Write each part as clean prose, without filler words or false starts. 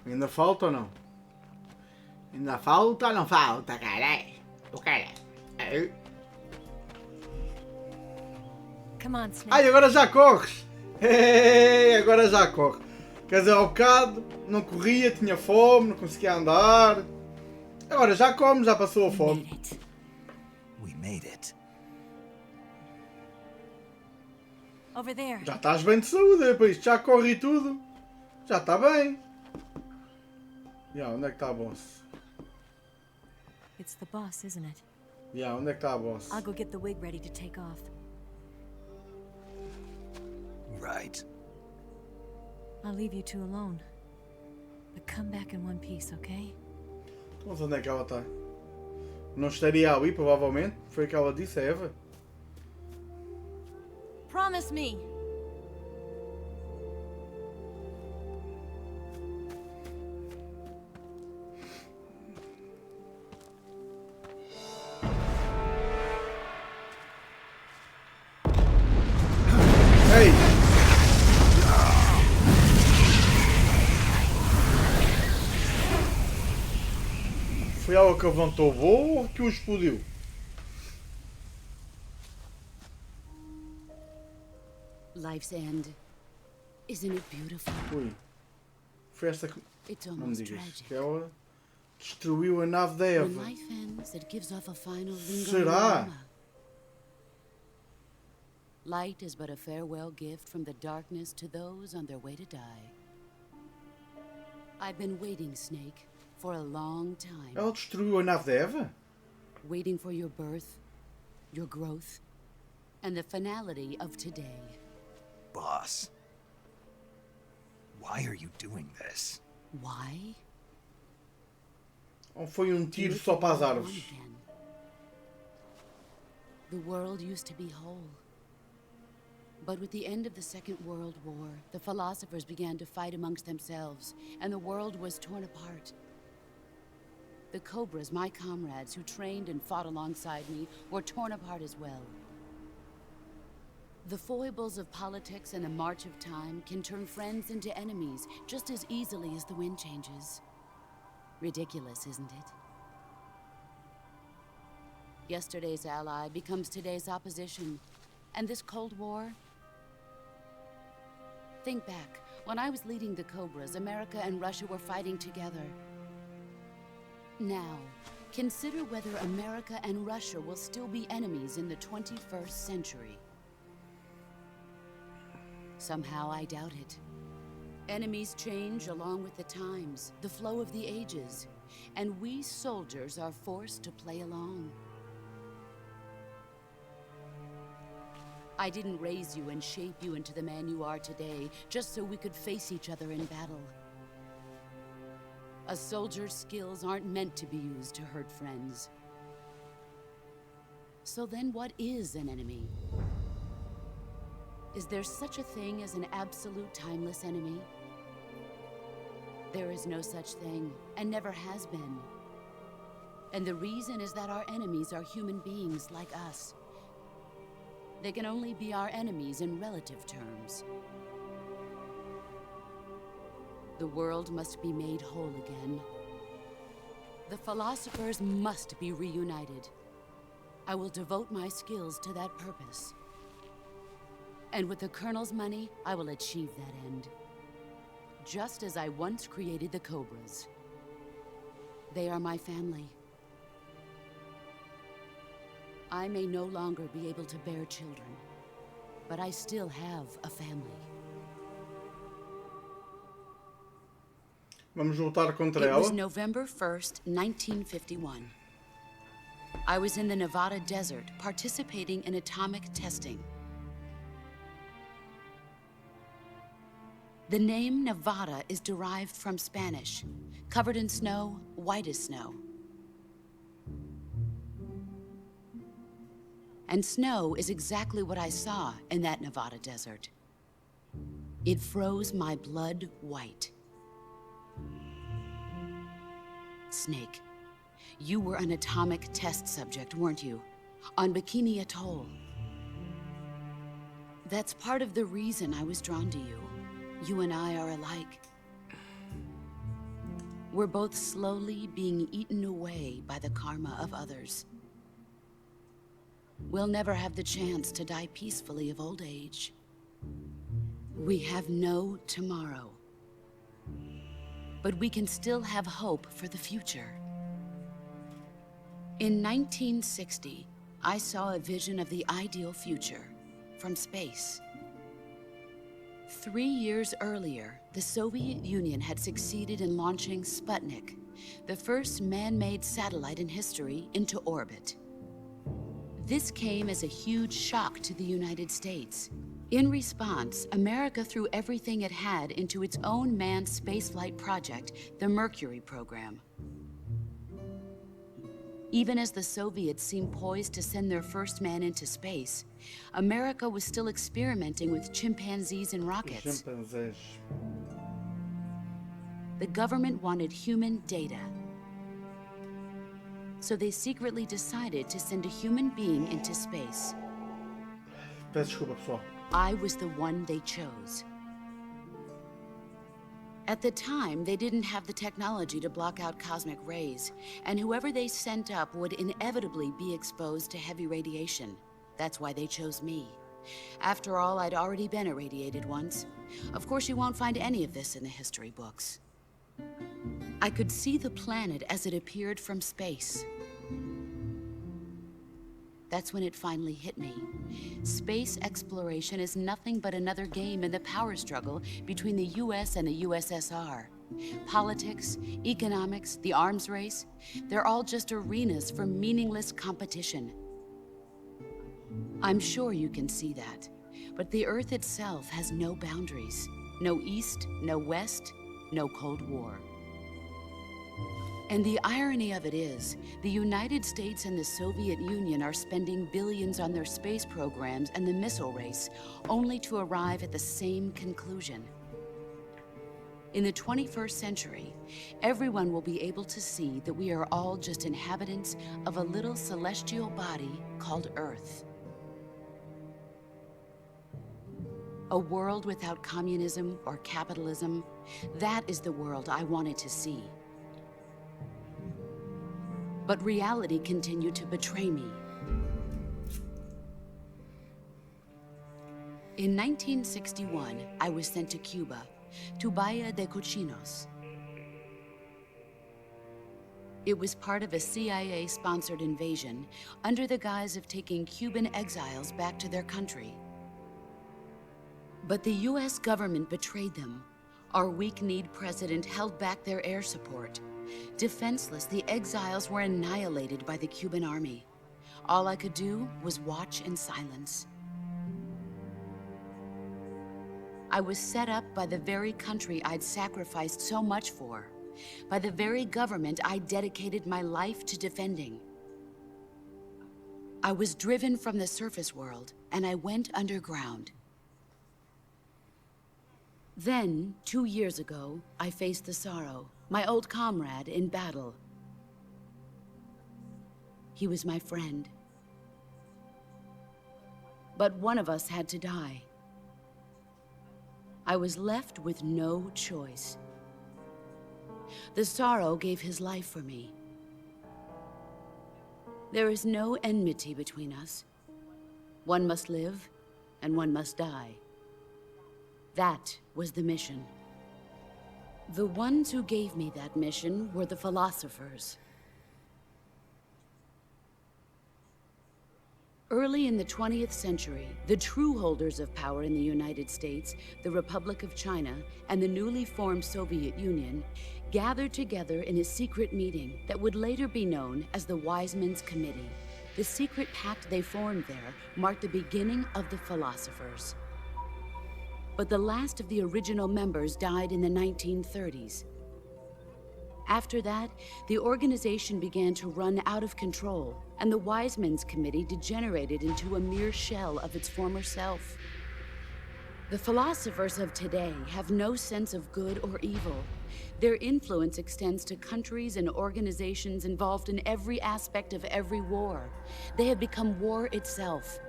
Ainda falta ou não? Ainda falta ou não falta, caralho? O caralho. Come on, Snake. Ai, agora já corres! Agora já corre. Quer dizer, ao bocado não corria, tinha fome, não conseguia andar. Agora já come, já passou a fome. We made it. Over there. Já estás bem de saúde, depois isto já corre e tudo. Já está bem. Onde é que está a boss? It's the boss, isn't it? Onde é que está a boss? I'll go get the wig ready to take off. Right. I'll leave you two alone. But come back in one piece, okay? Mas onde é que ela está? Não estaria ali, provavelmente. Foi o que ela disse, a Eva. Promise me. Ei! Foi ela que levantou o voo ou que o explodiu? Life's end. Isn't it beautiful? Ui. Foi esta que... It's Não me almost digas. tragic. Que ela destruiu a nave da When Eva. life ends, it gives off a final lingering Será? aroma. Light is but a farewell gift from the darkness to those on their way to die. I've been waiting, Snake, for a long time. Ela destruiu a nave da Eva? Waiting for your birth, your growth, and the finality of today. Boss. Why are you doing this? Why? Ou foi um tiro To só make para as the world árvores? one again. The world used to be whole. But with the end of the Second World War, the philosophers began to fight amongst themselves, and the world was torn apart. The Cobras, my comrades who trained and fought alongside me, were torn apart as well. The foibles of politics and the march of time can turn friends into enemies just as easily as the wind changes. Ridiculous, isn't it? Yesterday's ally becomes today's opposition. And this Cold War? Think back. When I was leading the Cobras, America and Russia were fighting together. Now, consider whether America and Russia will still be enemies in the 21st century. Somehow I doubt it. Enemies change along with the times, the flow of the ages, and we soldiers are forced to play along. I didn't raise you and shape you into the man you are today just so we could face each other in battle. A soldier's skills aren't meant to be used to hurt friends. So then what is an enemy? Is there such a thing as an absolute timeless enemy? There is no such thing, and never has been. And the reason is that our enemies are human beings like us. They can only be our enemies in relative terms. The world must be made whole again. The philosophers must be reunited. I will devote my skills to that purpose. And with the Colonel's money, I will achieve that end. Just as I once created the Cobras. They are my family. I may no longer be able to bear children, but I still have a family. Vamos lutar contra It was ela? November 1st, 1951. I was in the Nevada desert participating in atomic testing. The name Nevada is derived from Spanish, covered in snow, white as snow. And snow is exactly what I saw in that Nevada desert. It froze my blood white. Snake, you were an atomic test subject, weren't you? On Bikini Atoll. That's part of the reason I was drawn to you. You and I are alike. we're both slowly being eaten away by the karma of others. We'll never have the chance to die peacefully of old age. We have no tomorrow. But we can still have hope for the future. In 1960, I saw a vision of the ideal future from space. 3 years earlier, the Soviet Union had succeeded in launching Sputnik, the first man-made satellite in history, into orbit. This came as a huge shock to the United States. In response, America threw everything it had into its own manned spaceflight project, the Mercury program. Even as the Soviets seemed poised to send their first man into space, America was still experimenting with chimpanzees and rockets. Chimpanzés. The government wanted human data. So they secretly decided to send a human being into space. Peço desculpa, pessoal. I was the one they chose. At the time, they didn't have the technology to block out cosmic rays, and whoever they sent up would inevitably be exposed to heavy radiation. That's why they chose me. After all, I'd already been irradiated once. Of course, you won't find any of this in the history books. I could see the planet as it appeared from space. That's when it finally hit me. Space exploration is nothing but another game in the power struggle between the US and the USSR. Politics, economics, the arms race, they're all just arenas for meaningless competition. I'm sure you can see that, but the Earth itself has no boundaries. No East, no West, no Cold War. And the irony of it is, the United States and the Soviet Union are spending billions on their space programs and the missile race, only to arrive at the same conclusion. In the 21st century, everyone will be able to see that we are all just inhabitants of a little celestial body called Earth. A world without communism or capitalism, that is the world I wanted to see. But reality continued to betray me. In 1961, I was sent to Cuba, to Bahia de Cochinos. It was part of a CIA-sponsored invasion under the guise of taking Cuban exiles back to their country. But the US government betrayed them. Our weak-kneed president held back their air support. Defenseless, the exiles were annihilated by the Cuban army. All I could do was watch in silence. I was set up by the very country I'd sacrificed so much for, by the very government I dedicated my life to defending. I was driven from the surface world, and I went underground. Then, 2 years ago, I faced the sorrow. My old comrade in battle. He was my friend. But one of us had to die. I was left with no choice. The sorrow gave his life for me. There is no enmity between us. One must live, and one must die. That was the mission. The ones who gave me that mission were the philosophers. Early in the 20th century, the true holders of power in the United States, the Republic of China, and the newly formed Soviet Union gathered together in a secret meeting that would later be known as the Wise Men's Committee. The secret pact they formed there marked the beginning of the philosophers. But the last of the original members died in the 1930s. After that, the organization began to run out of control, and the Wise Men's Committee degenerated into a mere shell of its former self. The philosophers of today have no sense of good or evil. Their influence extends to countries and organizations involved in every aspect of every war. They have become war itself.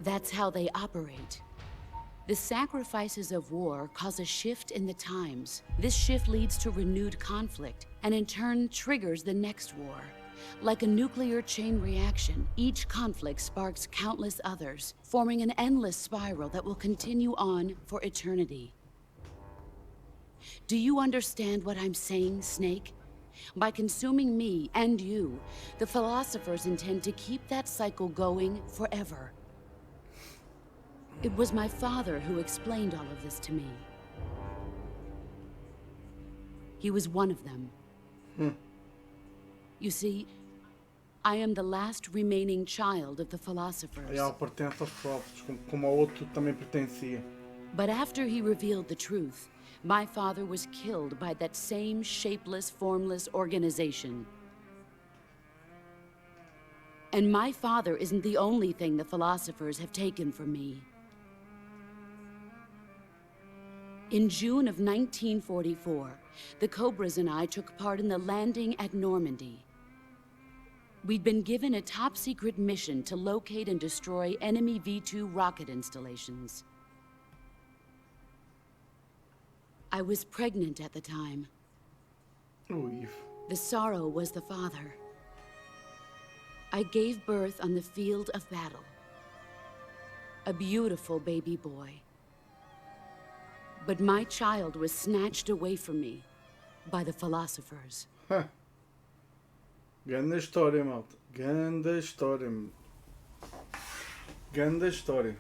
That's how they operate. The sacrifices of war cause a shift in the times. This shift leads to renewed conflict, and in turn triggers the next war. Like a nuclear chain reaction, each conflict sparks countless others, forming an endless spiral that will continue on for eternity. Do you understand what I'm saying, Snake? By consuming me and you, the philosophers intend to keep that cycle going forever. It was my father who explained all of this to me. He was one of them. You see, I am the last remaining child of the philosophers. Ela pertence aos próprios, como ao outro também pertencia. But after he revealed the truth, my father was killed by that same shapeless, formless organization. And my father isn't the only thing the philosophers have taken from me. In June of 1944, the Cobras and I took part in the landing at Normandy. We'd been given a top-secret mission to locate and destroy enemy V-2 rocket installations. I was pregnant at the time. Ui. The sorrow was the father. I gave birth on the field of battle. A beautiful baby boy. But my child was snatched away from me by the philosophers. Grande história, malta. Grande história. Grande história.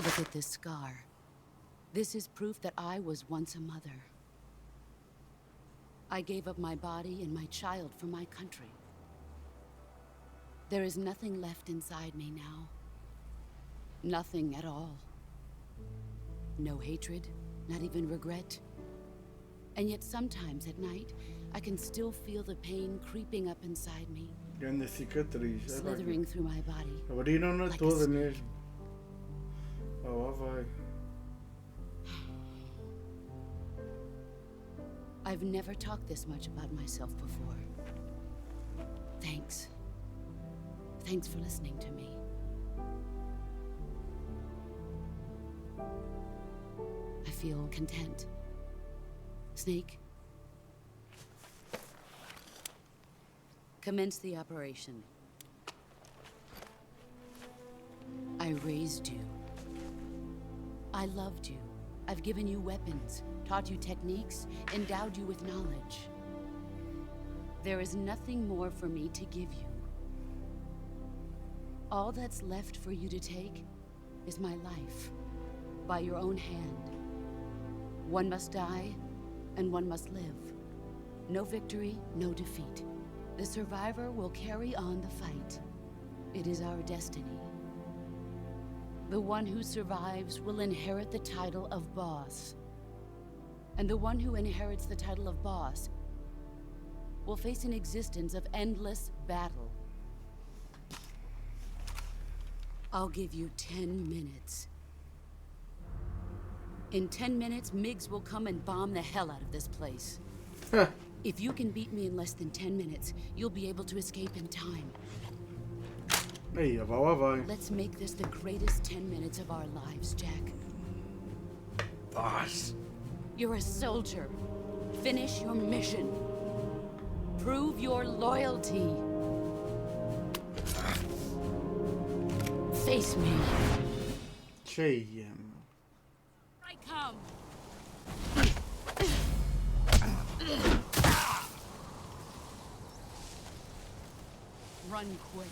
Look at this scar. This is proof that I was once a mother. I gave up my body and my child for my country. There is nothing left inside me now. Nothing at all. No hatred, not even regret. And yet sometimes at night, I can still feel the pain creeping up inside me, Grande cicatriz. slithering through my body. Abriram-na Like a toda snake. mesmo. Lá vai. I've never talked this much about myself before. Thanks. Thanks for listening to me. I feel content. Snake, commence the operation. I raised you. I loved you. I've given you weapons, taught you techniques, endowed you with knowledge. There is nothing more for me to give you. All that's left for you to take is my life, by your own hand. One must die, and one must live. No victory, no defeat. The survivor will carry on the fight. It is our destiny. The one who survives will inherit the title of boss. And the one who inherits the title of boss will face an existence of endless battle. I'll give you 10 minutes. In 10 minutes, MiGs will come and bomb the hell out of this place. If you can beat me in less than 10 minutes, you'll be able to escape in time. Aí, lá vai. Let's make this the greatest 10 minutes of our lives, Jack. Boss. You're a soldier. Finish your mission. Prove your loyalty. Face me. Cheia. I come. Run quick.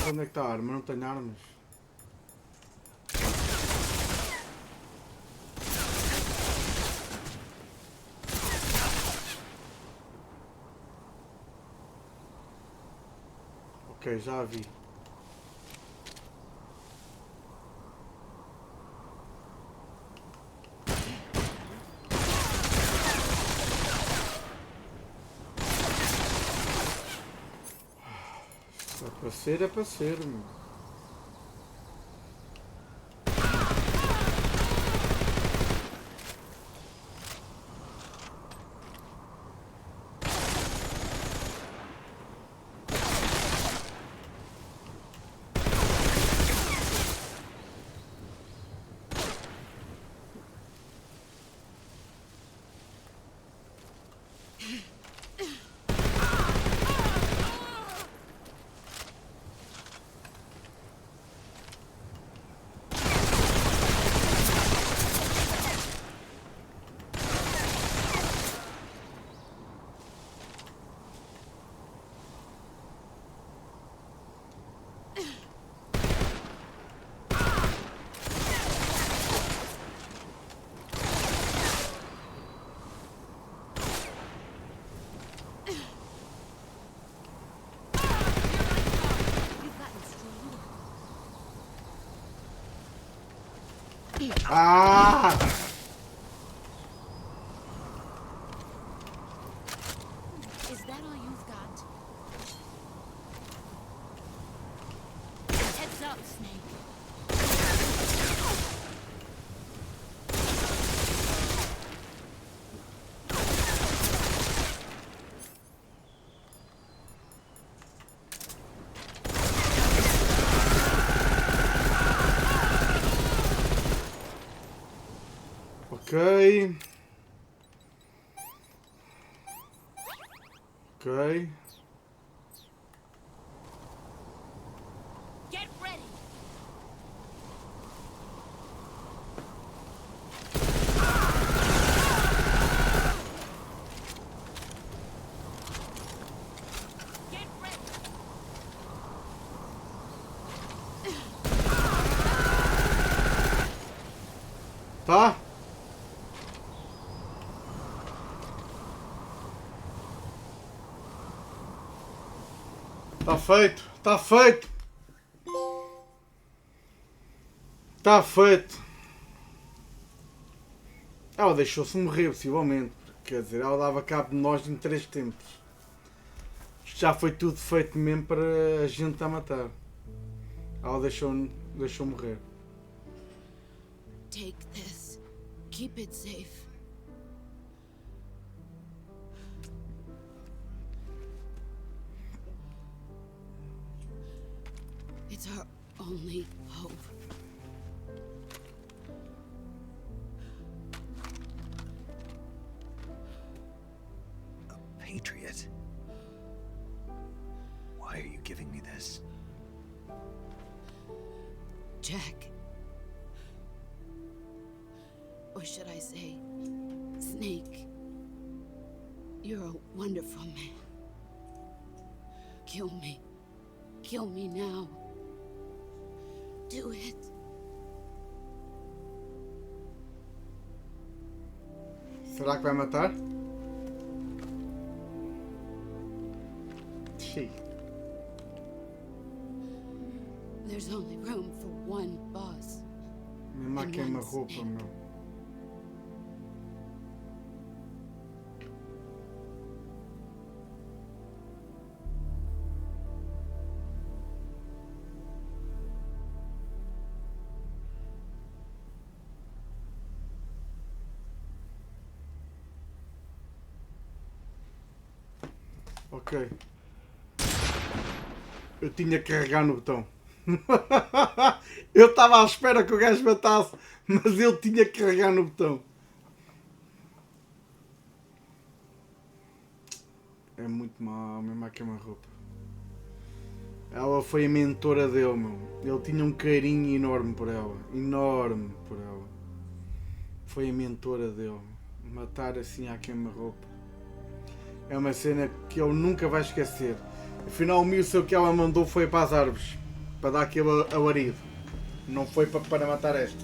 Onde é que está a arma? Não tenho armas. Ok, já a vi. Para ser é para ser, meu. Ah! Is that all you've got? Heads up, Snake. Ok. Ok. Get ready. Get ready. Tá? Tá feito. Tá feito. Tá feito. Ela deixou-se morrer, possivelmente. Quer dizer, ela dava cabo de nós em 3 tempos. Isto já foi tudo feito mesmo para a gente a matar. Ela deixou morrer. Take this. Keep it safe. It's our only hope. A patriot? Why are you giving me this? Jack. Or should I say, Snake. You're a wonderful man. Kill me. Kill me now. Do it. Será que vai matar? Sim. There's only room for one boss. Mesmo a queima-roupa, meu. Ok. Eu tinha que carregar no botão. Eu estava à espera que o gajo matasse, mas ele tinha que carregar no botão. É muito mal, mesmo a queima-roupa. Ela foi a mentora dele, meu. Ele tinha um carinho enorme por ela. Enorme por ela. Foi a mentora dele. Matar assim à queima-roupa. É uma cena que ele nunca vai esquecer. Afinal, o míssil que ela mandou foi para as árvores. Para dar aquele alarido. Não foi para matar esta.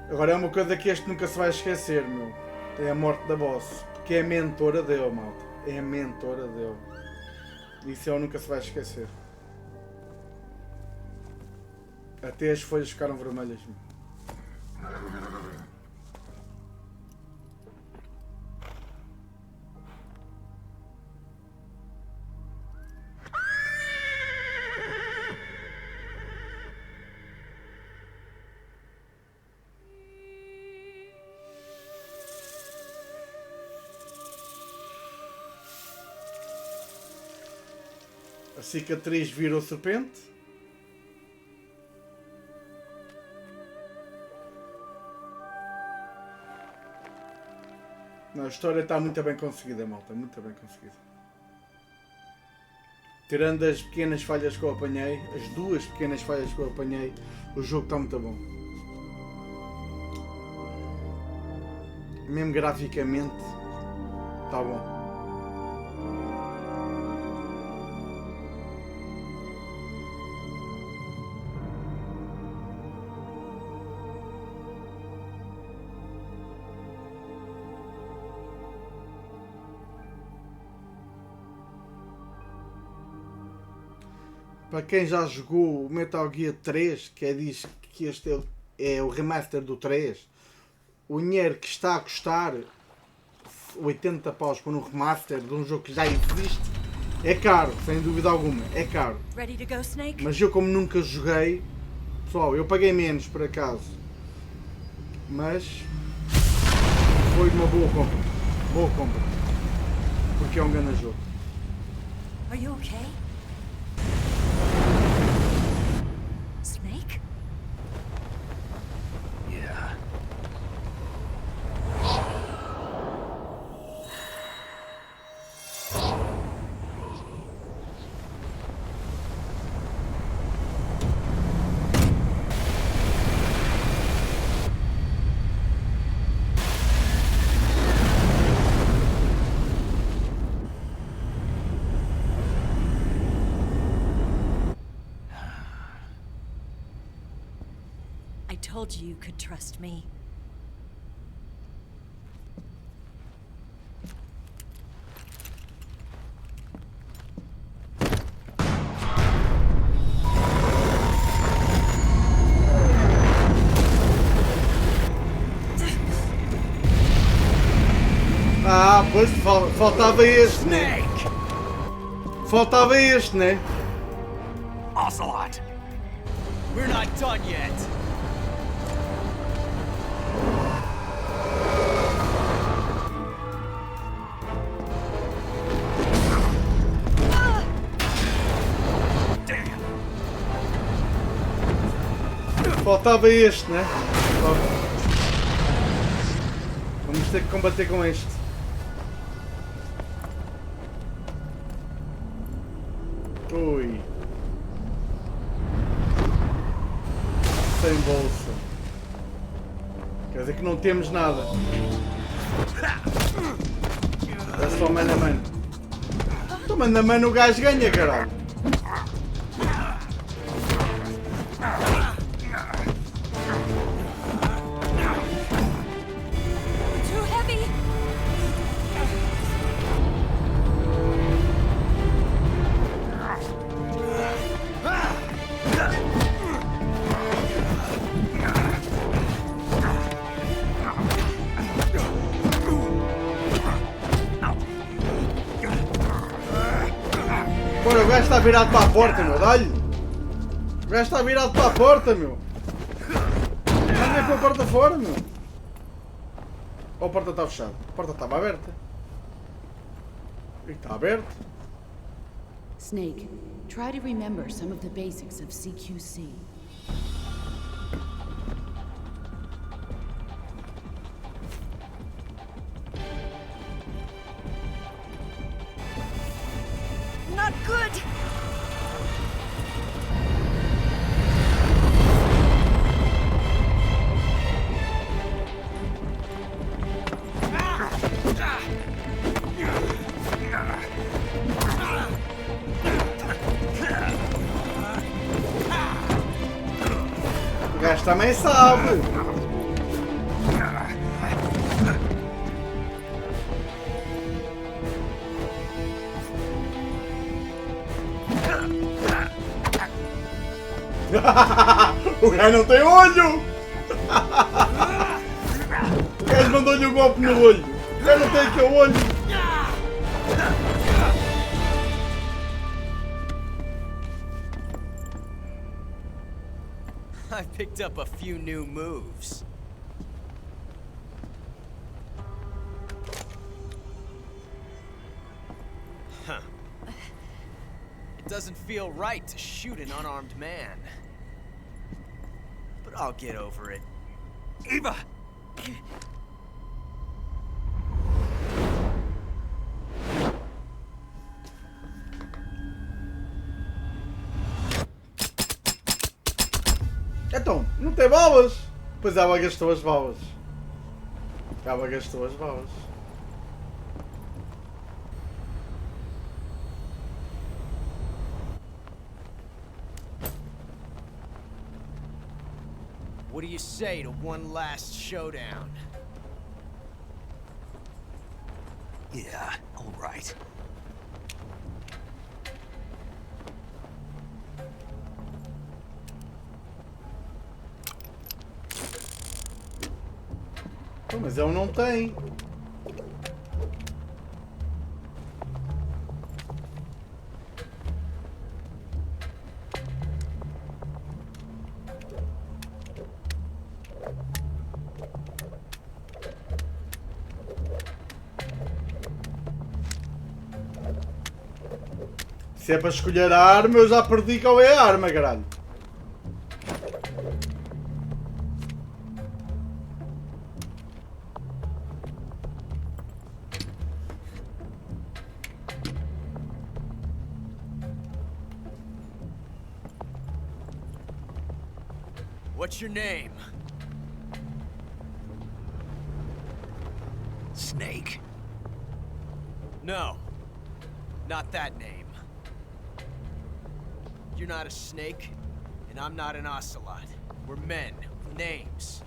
Agora é uma coisa que este nunca se vai esquecer, meu. É a morte da boss. Porque é a mentora dele, malta. É a mentora dele. Isso ele nunca se vai esquecer. Até as folhas ficaram vermelhas, meu. A cicatriz virou serpente. Não, a história está muito bem conseguida, malta. Muito bem conseguida. Tirando as pequenas falhas que eu apanhei, as 2 pequenas falhas que eu apanhei, o jogo está muito bom. Mesmo graficamente, está bom. Para quem já jogou o Metal Gear 3, diz que este é o remaster do 3, o dinheiro que está a custar 80 paus por um remaster de um jogo que já existe é caro, sem dúvida alguma, é caro. Ready to go, Snake? Mas eu, como nunca joguei, pessoal, eu paguei menos por acaso, mas foi uma boa compra, porque é um grande jogo. Are you okay? Snake? Yeah. I told you you could trust me. Ah, pois faltava este, né? Faltava este, né? Ocelot! We're not done yet! Faltava este, né? Vamos ter que combater com este. Ui. Sem bolsa. Quer dizer que não temos nada. É só mano a mano. Então mano a mano o gajo ganha, caralho. Too heavy! Bora, o gajo está virado para a porta, meu. Dá-lhe. O gajo está virado para a porta, meu. Anda com a porta fora, meu. Ou a porta está fechada? A porta estava aberta. E está aberta. Snake, try to remember some of the basics of CQC. Not good! O gajo também sabe. O gajo não tem olho! O gajo mandou-lhe um golpe no olho! O gajo não tem aquele olho! I picked up a few new moves. Huh. Doesn't feel right to shoot an unarmed man. But I'll get over it. Eva! Então, não tem balas? Pois ela gastou as balas. Ela gastou as balas. What do you say to one last showdown? Yeah, all right. Pô, mas ele não tem. Se é para escolher a arma, eu já perdi qual é a arma, caralho. What's your name? Snake. No, not that name. You're not a snake, and I'm not an ocelot. We're men with names.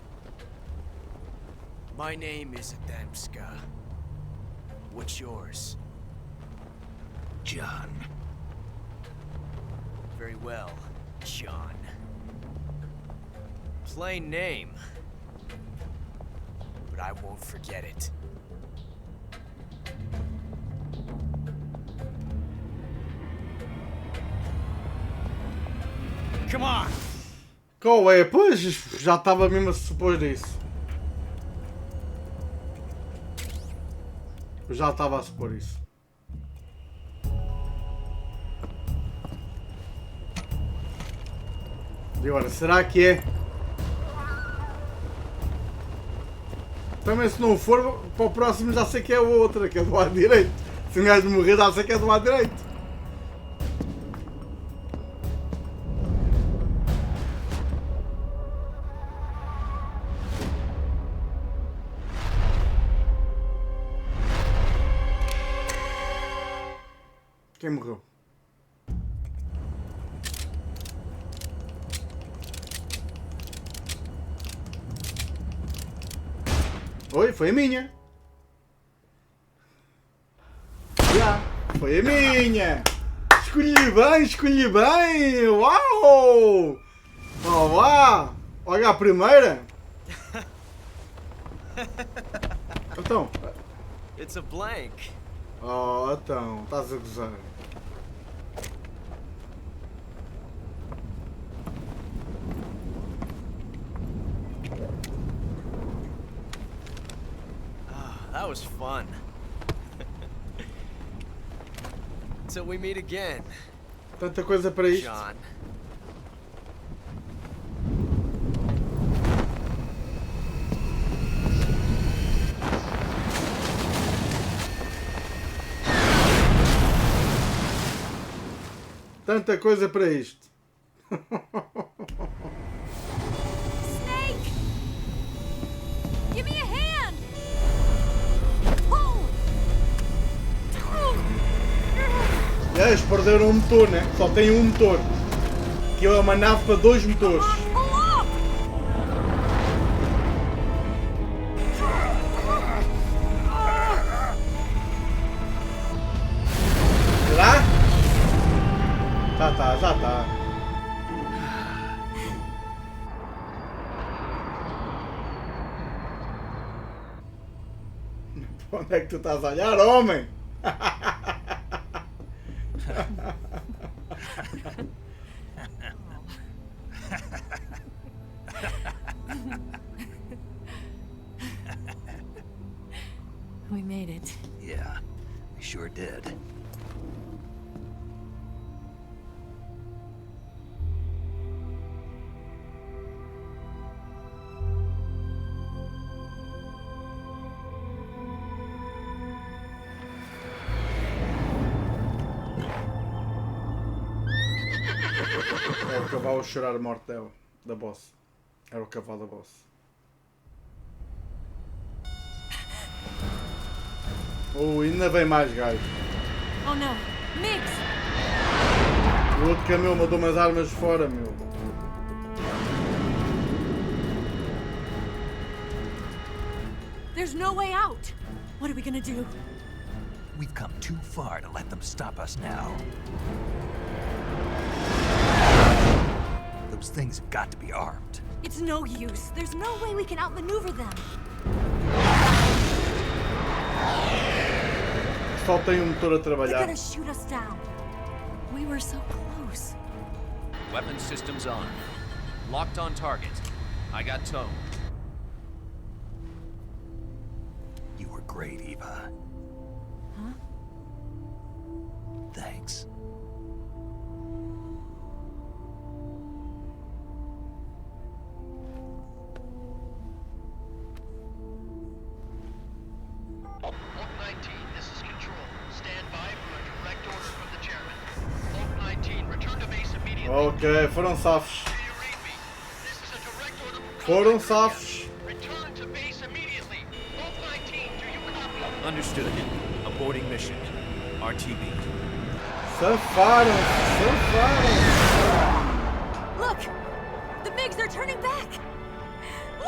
My name is Adamska. What's yours? John. Very well, John. Plain name, but I won't forget it. Come on! Qual é? Pois, já estava mesmo a supor disso. Eu já estava a supor isso. E agora, será que é? Também se não for, para o próximo já sei que é outra, que é do lado direito. Se o gajo morrer já sei que é do lado direito. Quem morreu? Oi, foi a minha. Já, foi a minha. Escolhi bem, escolhi bem. Uau! Olá! Olha a primeira. Então. It's a blank. Oh, então, estás a gozar. That was fun. Till we meet again, Tanta coisa para isto. John. Tanta coisa para isto. Snake! Give me a hand! Pull! E eles perderam um motor, né? Só tem um motor. Que é uma nave para dois motores. Pull up! Será? Já tá, já tá. Onde é que tu estás a olhar, homem? We made it. Yeah, we sure did. cavalo a chorar a morte dela, da boss. Era o cavalo da boss. Oh, ainda vem mais gajo. Oh no, Migs! O outro camelo mandou umas armas fora, meu. There's no way out! What are we gonna do? We've come too far to let them stop us now. Those things have got to be armed. It's no use. There's no way we can outmaneuver them. Só tem motor a They're trabalhar. gonna shoot us down. We were so close. Weapon systems on. Locked on target. I got towed. You were great, Eva. Huh? Thanks. Oak 19, this is Control. Stand by for a direct order from the chairman. Oak 19, return to base immediately. Ok, foram safos. Do you read me? This is a direct order from Foram Commander safos. Return to base immediately. Oak 19, do you copy? Understood. Aborting mission. RTB. Safaram-se, safaram-se. Look! The Migs are turning back! Woo!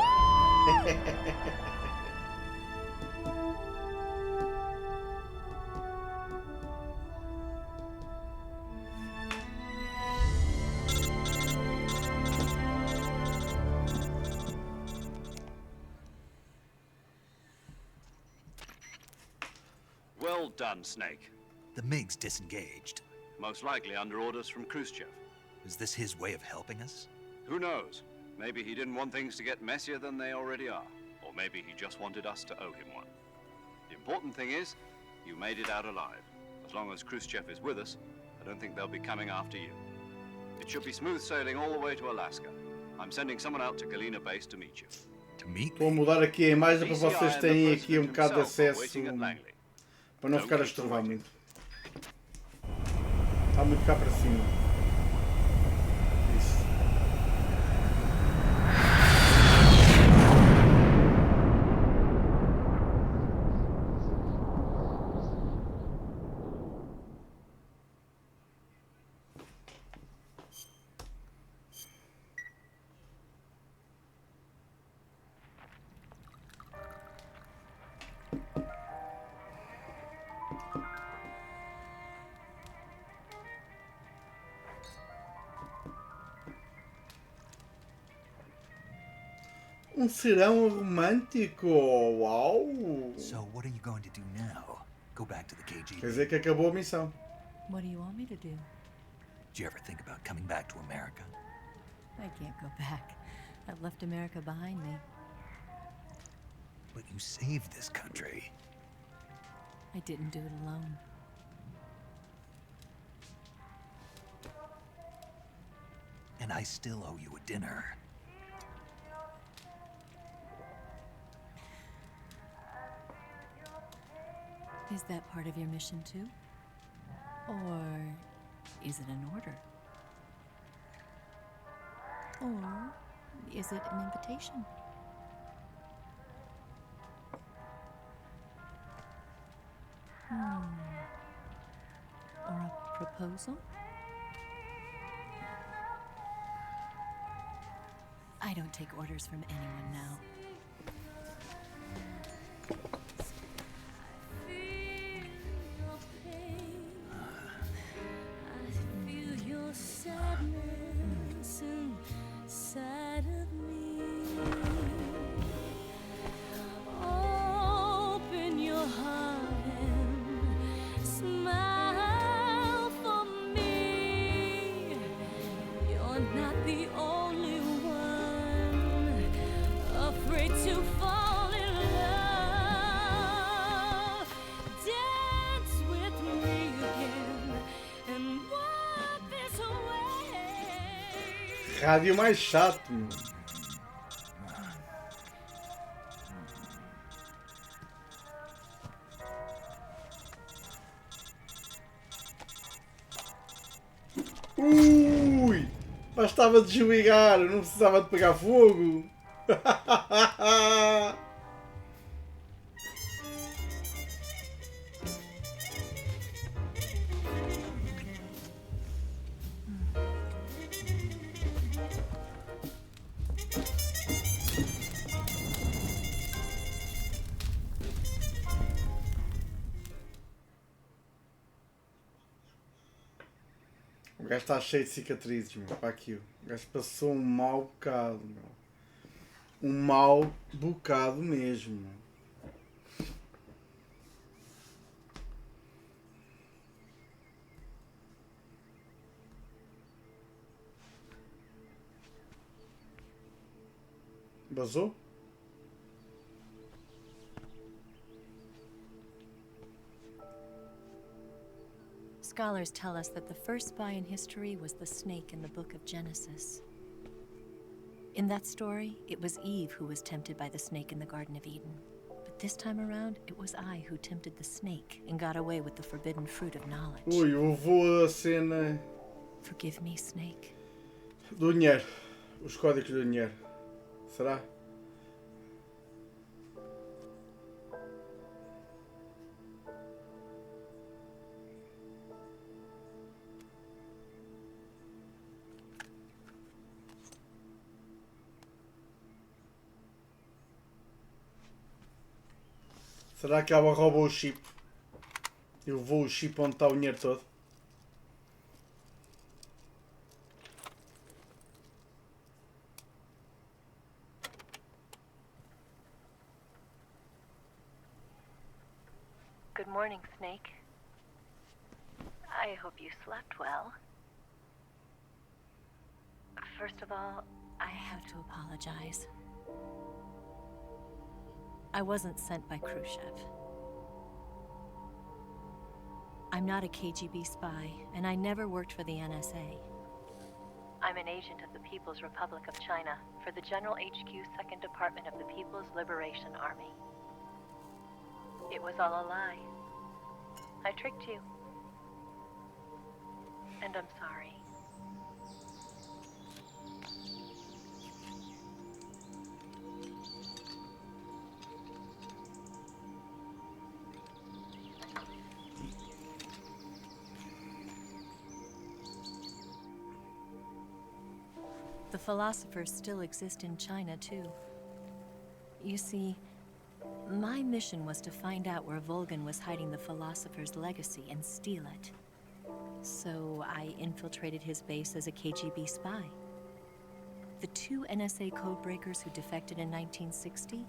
Well done, Snake. The MiGs disengaged. Most likely under orders from Khrushchev. Is this his way of helping us? Who knows? Maybe he didn't want things to get messier than they already are. Or maybe he just wanted us to owe him one. The important thing is, you made it out alive. As long as Khrushchev is with us, I don't think they'll be coming after you. It should be smooth sailing all the way to Alaska. I'm sending someone out to Galena Base to meet you. To meet Vou me? mudar aqui a imagem para DCI vocês and the terem aqui President bocado de himself are acesso. waiting at Langley. Para não ficar a estorvar muito. Está muito cá para cima. Isso. Um serão romântico! Uau! So what are you going to do now? Go back to the Quer KGB? dizer que acabou a missão. What do you want me to do? Did you ever think about coming back to America? I can't go back. I've left America behind me. But you saved this country. I didn't do it alone. And I still owe you a dinner. Is that part of your mission too? Or is it an order? Or is it an invitation? Or a proposal? I don't take orders from anyone now. Rádio mais chato, meu. Ui! Bastava desligar, não precisava de pegar fogo. O gajo está cheio de cicatrizes, meu, para aquilo. O gajo passou um mau bocado, meu. Um mau bocado mesmo. Vazou? Scholars tell us that the first spy in history was the snake in the book of Genesis. In that story, it was Eve who was tempted by the snake in the Garden of Eden. But this time around, it was I who tempted the snake and got away with the forbidden fruit of knowledge. Ui, eu vou a cena Forgive me, snake. do dinheiro. Os códigos do dinheiro. Será? Será que ela rouba o chip? Eu vou o chip onde está o dinheiro todo? Good morning, Snake. I hope you slept well. First of all, I have to apologize. I wasn't sent by Khrushchev. I'm not a KGB spy, and I never worked for the NSA. I'm an agent of the People's Republic of China for the General HQ 2nd Department of the People's Liberation Army. It was all a lie. I tricked you. And I'm sorry. The philosophers still exist in China, too. You see, my mission was to find out where Volgan was hiding the philosopher's legacy and steal it. So I infiltrated his base as a KGB spy. The 2 NSA codebreakers who defected in 1960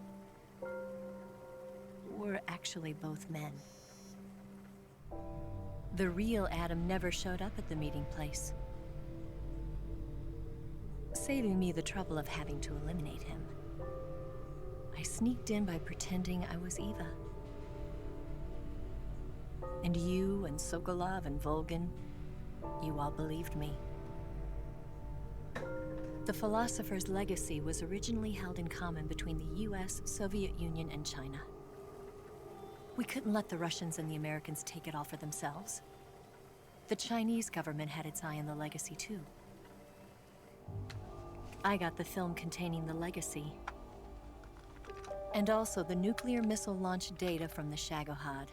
were actually both men. The real Adam never showed up at the meeting place, saving me the trouble of having to eliminate him. I sneaked in by pretending I was Eva. And you and Sokolov and Volgan, you all believed me. The philosopher's legacy was originally held in common between the US, Soviet Union, and China. We couldn't let the Russians and the Americans take it all for themselves. The Chinese government had its eye on the legacy too. I got the film containing the legacy, and also the nuclear missile launch data from the Shagohod.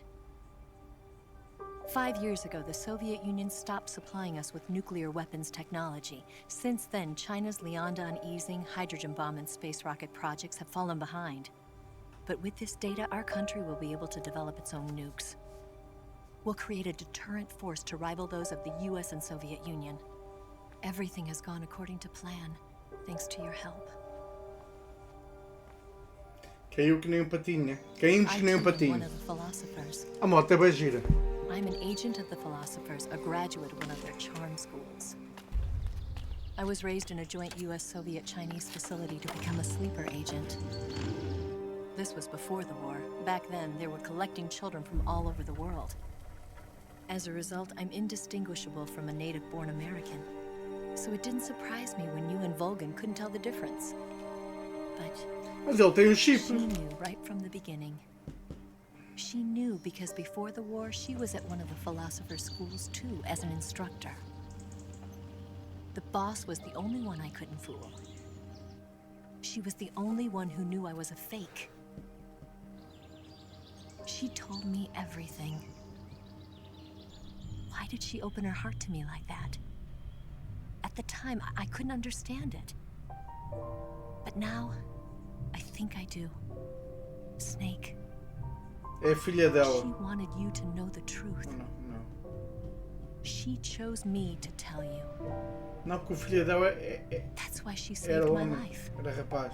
5 years ago, the Soviet Union stopped supplying us with nuclear weapons technology. Since then, China's Liaodong easing, hydrogen bomb, and space rocket projects have fallen behind. But with this data, our country will be able to develop its own nukes. We'll create a deterrent force to rival those of the US and Soviet Union. Everything has gone according to plan, thanks to your help. Caiu que nem um patinho, né? Caímos que nem um I'm one patinho. of the philosophers. A moto é bem gira. I'm an agent of the philosophers, a graduate of one of their charm schools. I was raised in a joint US-Soviet-Chinese facility to become a sleeper agent. This was before the war. Back then, they were collecting children from all over the world. As a result, I'm indistinguishable from a native-born American. So it didn't surprise me when you and Volgan couldn't tell the difference. But Mas ele tem um chip. she knew right from the beginning. She knew because before the war, she was at one of the philosopher's schools too, as an instructor. The boss was the only one I couldn't fool. She was the only one who knew I was a fake. She told me everything. Why did she open her heart to me like that? At the time, I couldn't understand it. But now, I think I do. Snake. É a filha dela. She wanted you to know the truth. Não, não. She chose me to tell you. Não, porque o filho dela That's why she era saved my homem. life. Era rapaz.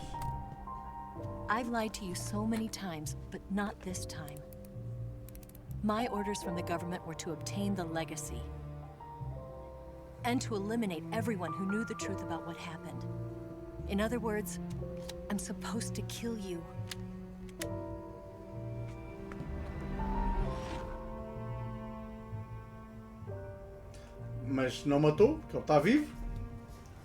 I've lied to you so many times, but not this time. My orders from the government were to obtain the legacy. And to eliminate everyone who knew the truth about what happened. In other words, I'm supposed to kill you. Mas não matou, porque ele está vivo.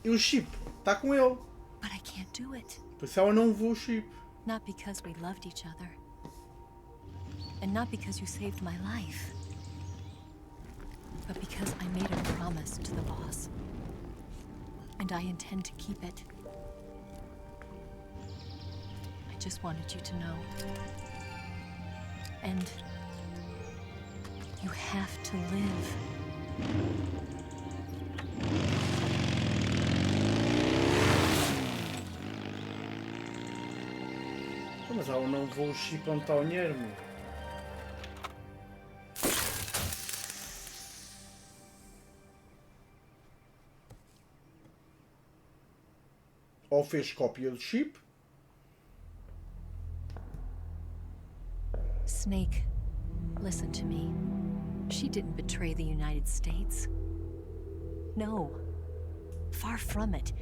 E o chip está com ele. But I can't do it. Por isso ela não levou o chip. Not because we loved each other. And not because you saved my life. But because I made a promise to the boss. And I intend to keep it. I just wanted you to know. And you have to live. Mas ela não levou o chip onde está o dinheiro, meu. Ou fez cópia do chip. Snake, listen to me. She didn't betray the United States. No. Far from it.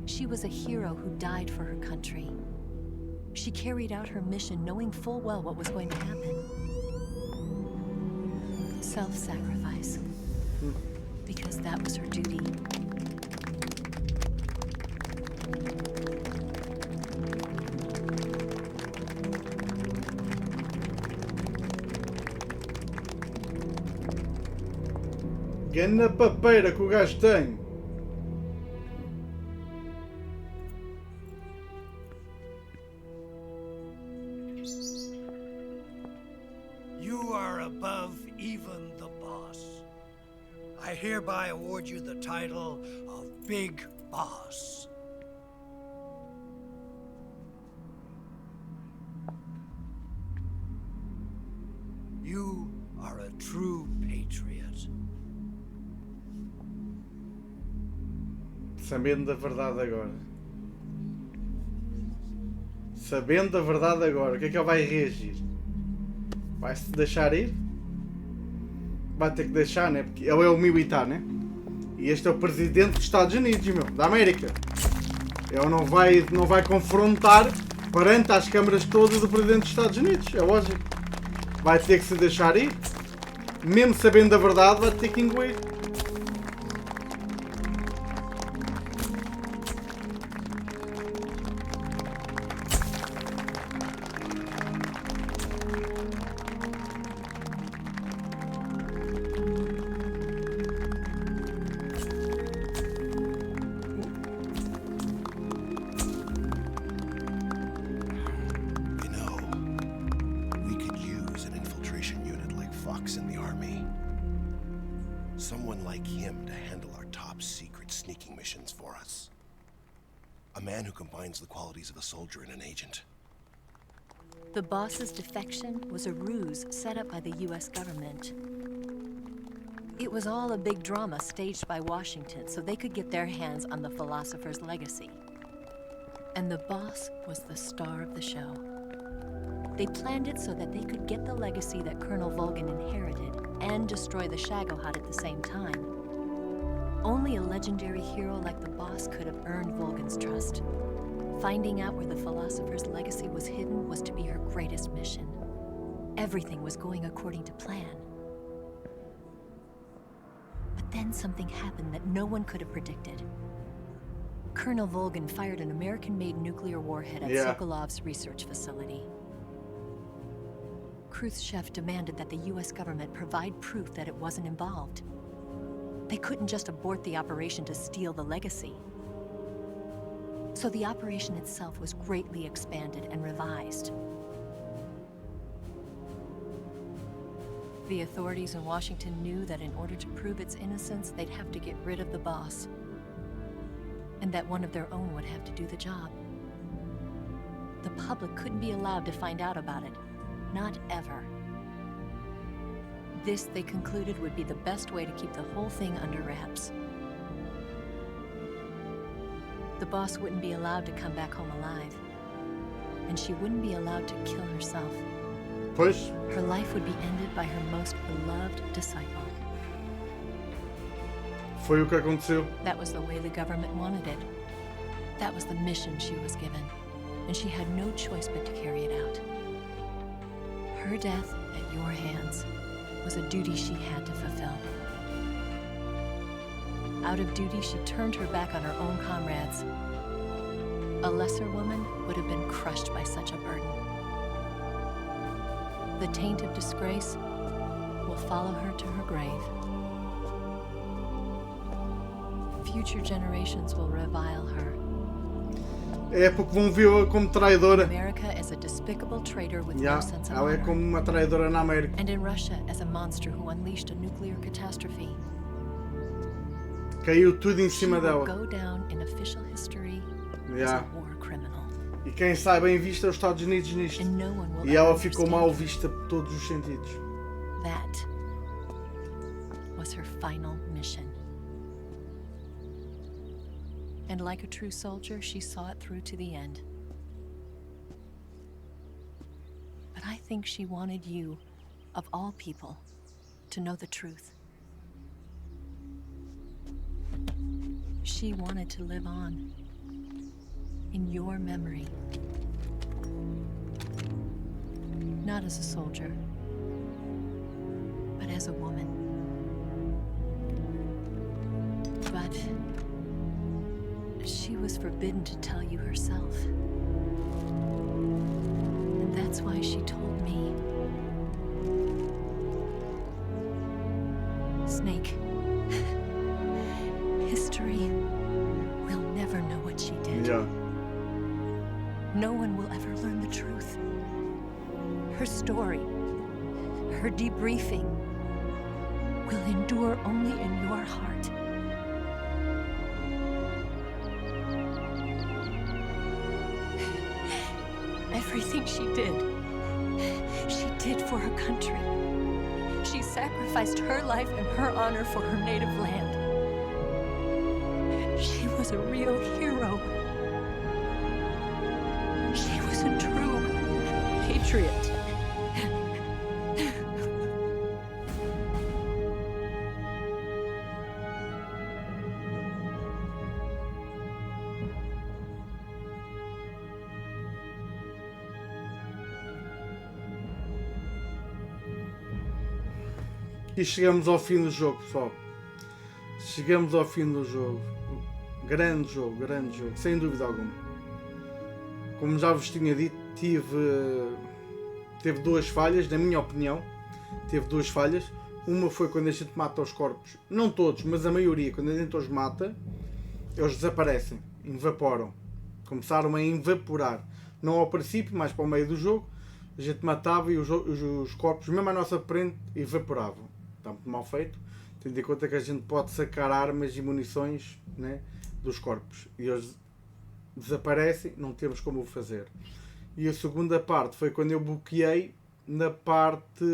She was a hero who died for her country. She carried out her mission knowing full well what was going to happen. Self-sacrifice. Because that was her duty. Gana papeira que o gajo tem. You are above even the boss. I hereby award you the title of Big Boss. You are a true patriot. Sabendo da verdade agora. Sabendo da verdade agora. O que é que ele vai reagir? Vai-se deixar ir? Vai ter que deixar, né? Porque ele é o militar, né? E este é o presidente dos Estados Unidos, meu. Da América. Ele não vai confrontar perante as câmaras todas o presidente dos Estados Unidos. É lógico. Vai ter que se deixar ir. Mesmo sabendo da verdade, vai ter que engolir. Someone like him to handle our top secret sneaking missions for us. A man who combines the qualities of a soldier and an agent. The boss's defection was a ruse set up by the US government. It was all a big drama staged by Washington so they could get their hands on the philosopher's legacy. And the boss was the star of the show. They planned it so that they could get the legacy that Colonel Volgin inherited and destroy the Shagohod at the same time. Only a legendary hero like the boss could have earned Volgin's trust. Finding out where the philosopher's legacy was hidden was to be her greatest mission. Everything was going according to plan. But then something happened that no one could have predicted. Colonel Volgin fired an American-made nuclear warhead at Sokolov's research facility. Khrushchev demanded that the US government provide proof that it wasn't involved. They couldn't just abort the operation to steal the legacy. So the operation itself was greatly expanded and revised. The authorities in Washington knew that in order to prove its innocence, they'd have to get rid of the boss, and that one of their own would have to do the job. The public couldn't be allowed to find out about it. Not ever. This, they concluded, would be the best way to keep the whole thing under wraps. The boss wouldn't be allowed to come back home alive, and she wouldn't be allowed to kill herself. Pois. Her life would be ended by her most beloved disciple. Foi o que aconteceu. That was the way the government wanted it. That was the mission she was given, and she had no choice but to carry it out. Her death at your hands was a duty she had to fulfill. Out of duty, she turned her back on her own comrades. A lesser woman would have been crushed by such a burden. The taint of disgrace will follow her to her grave. Future generations will revile her. É porque vão vê-la como traidora. America as a despicable traitor with no sense of Ela é honor. como uma traidora na América. And in Russia as a monster who unleashed a nuclear catastrophe. Caiu tudo em cima She will dela. go down in official history as Yeah. a war criminal. E quem sai bem vista é os Estados Unidos nisto. And no one will E ela ever ficou mal understand vista por todos os sentidos. That was her final mission. And like a true soldier, she saw it through to the end. But I think she wanted you, of all people, to know the truth. She wanted to live on in your memory. Not as a soldier, but as a woman. But she was forbidden to tell you herself. And that's why she told me. Snake, history will never know what she did. Yeah. No one will ever learn the truth. Her story, her debriefing, will endure only in your heart. Everything she did for her country. She sacrificed her life and her honor for her native land. She was a real hero. She was a true patriot. E chegamos ao fim do jogo, pessoal. Chegamos ao fim do jogo. Grande jogo, sem dúvida alguma. Como já vos tinha dito, teve duas falhas, na minha opinião. Teve duas falhas. Uma foi quando a gente mata os corpos. Não todos, mas a maioria. Quando a gente os mata, eles desaparecem, evaporam. Começaram a evaporar. Não ao princípio, mas para o meio do jogo. A gente matava e os corpos, mesmo à nossa frente, evaporavam. Está muito mal feito, tendo em conta que a gente pode sacar armas e munições, né, dos corpos. E eles desaparecem, não temos como o fazer. E a segunda parte foi quando eu bloqueei na parte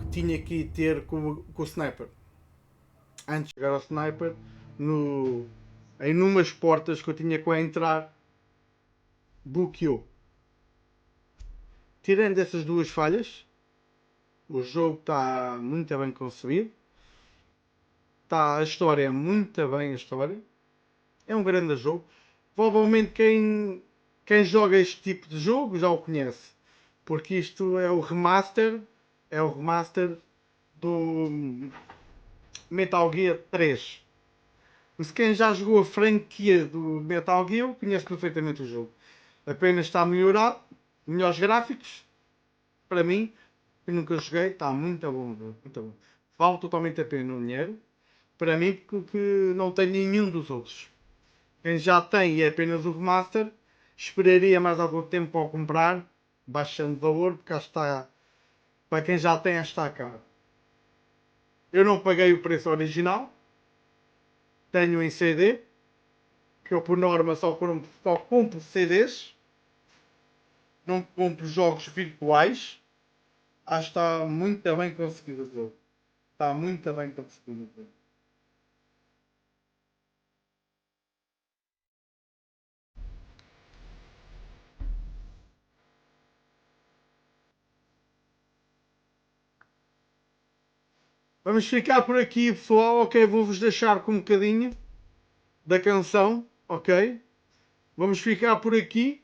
que tinha que ir ter com o sniper. Antes de chegar ao sniper, em umas portas que eu tinha que entrar, bloqueou. Tirando essas duas falhas, o jogo está muito bem concebido. A história é muito bem a história. É um grande jogo. Provavelmente quem joga este tipo de jogo já o conhece. Porque isto é o remaster. É o remaster do Metal Gear 3. Mas quem já jogou a franquia do Metal Gear conhece perfeitamente o jogo. Apenas está melhorado. Melhores gráficos. Para mim. Eu nunca joguei, está muito bom, muito bom. Vale totalmente a pena o dinheiro. Para mim, porque não tem nenhum dos outros. Quem já tem e é apenas o remaster, esperaria mais algum tempo para o comprar, baixando o valor, porque está, para quem já tem, está caro. Eu não paguei o preço original, tenho em CD, que eu por norma só compro CDs, não compro jogos virtuais. Acho que está muito bem conseguido o jogo. Está muito bem conseguido o jogo. Vamos ficar por aqui, pessoal. Ok, vou-vos deixar com um bocadinho da canção. Ok? Vamos ficar por aqui.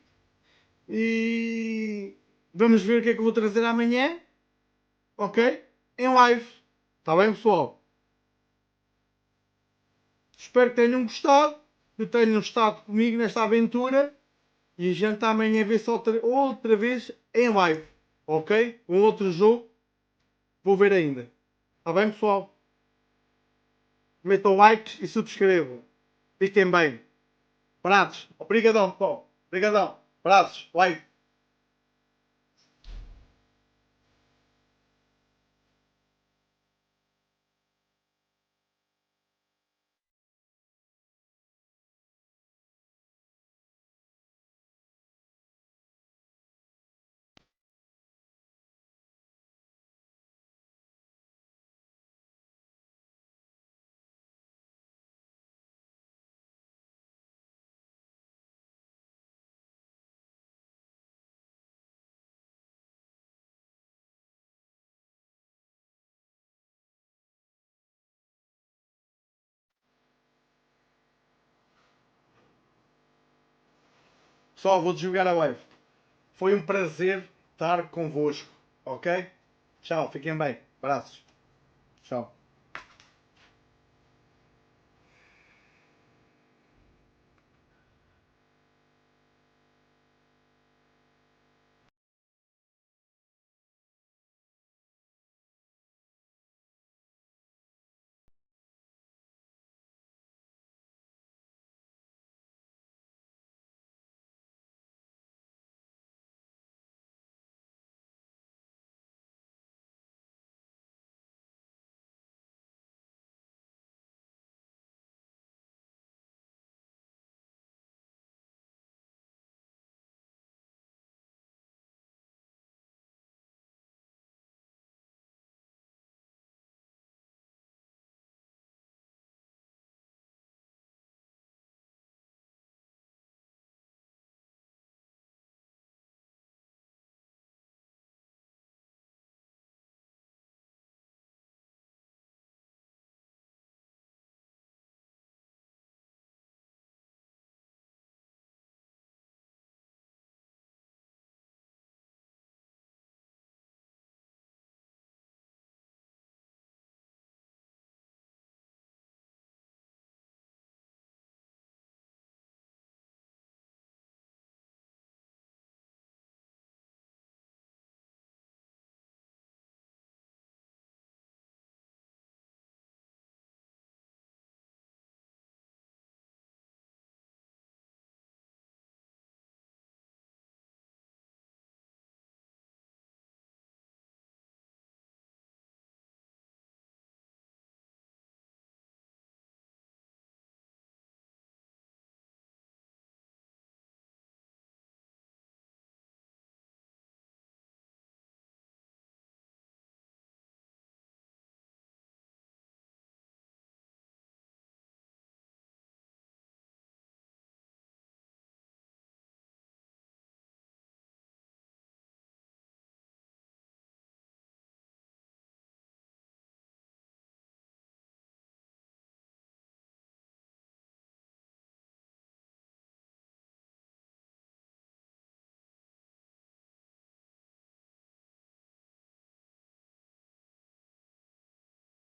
E vamos ver o que é que eu vou trazer amanhã. Ok? Em live. Está bem, pessoal? Espero que tenham gostado. Que tenham estado comigo nesta aventura. E a gente amanhã vê-se outra vez em live. Ok? Um outro jogo. Vou ver ainda. Está bem, pessoal? Metam like e subscrevam. Fiquem bem. Abraços. Obrigadão, pessoal. Obrigadão. Abraços. Like. Pessoal, vou desligar a live. Foi um prazer estar convosco. Ok? Tchau. Fiquem bem. Abraços. Tchau.